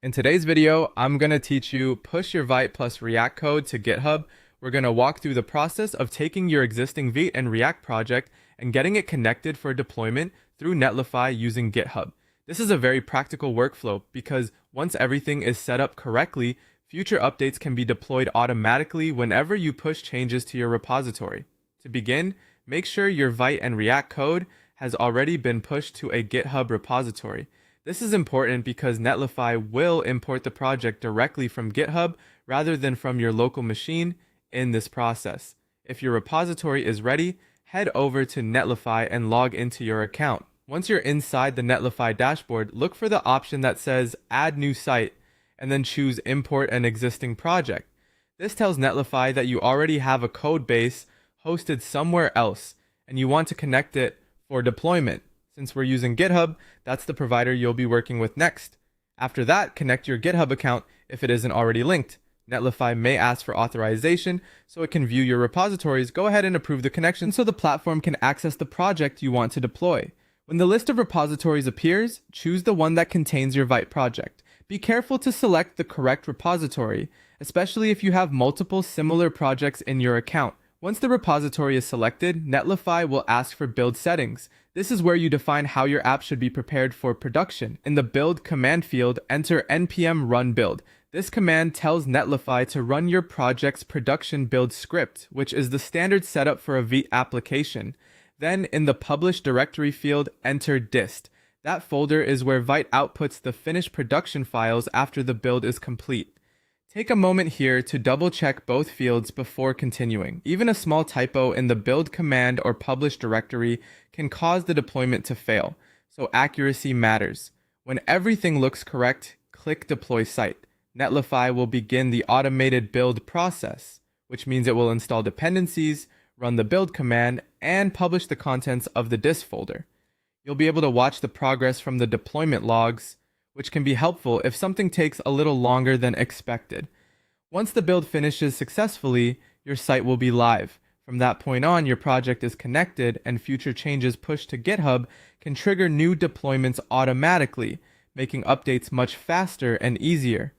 In today's video, I'm going to teach you push your Vite plus React code to GitHub. We're going to walk through the process of taking your existing Vite and React project and getting it connected for deployment through Netlify using GitHub. This is a very practical workflow because once everything is set up correctly, future updates can be deployed automatically whenever you push changes to your repository. To begin, make sure your Vite and React code has already been pushed to a GitHub repository. This is important because Netlify will import the project directly from GitHub rather than from your local machine in this process. If your repository is ready, head over to Netlify and log into your account. Once you're inside the Netlify dashboard, look for the option that says Add New Site and then choose Import an Existing Project. This tells Netlify that you already have a code base hosted somewhere else and you want to connect it for deployment. Since we're using GitHub, that's the provider you'll be working with next. After that, connect your GitHub account if it isn't already linked. Netlify may ask for authorization so it can view your repositories. Go ahead and approve the connection so the platform can access the project you want to deploy. When the list of repositories appears, choose the one that contains your Vite project. Be careful to select the correct repository, especially if you have multiple similar projects in your account. Once the repository is selected, Netlify will ask for build settings. This is where you define how your app should be prepared for production. In the build command field, enter npm run build. This command tells Netlify to run your project's production build script, which is the standard setup for a Vite application. Then in the publish directory field, enter dist. That folder is where Vite outputs the finished production files after the build is complete. Take a moment here to double check both fields before continuing. Even a small typo in the build command or publish directory can cause the deployment to fail, so accuracy matters. When everything looks correct, click Deploy Site. Netlify will begin the automated build process, which means it will install dependencies, run the build command, and publish the contents of the dist folder. You'll be able to watch the progress from the deployment logs, which can be helpful if something takes a little longer than expected. Once the build finishes successfully, your site will be live. From that point on, your project is connected and future changes pushed to GitHub can trigger new deployments automatically, making updates much faster and easier.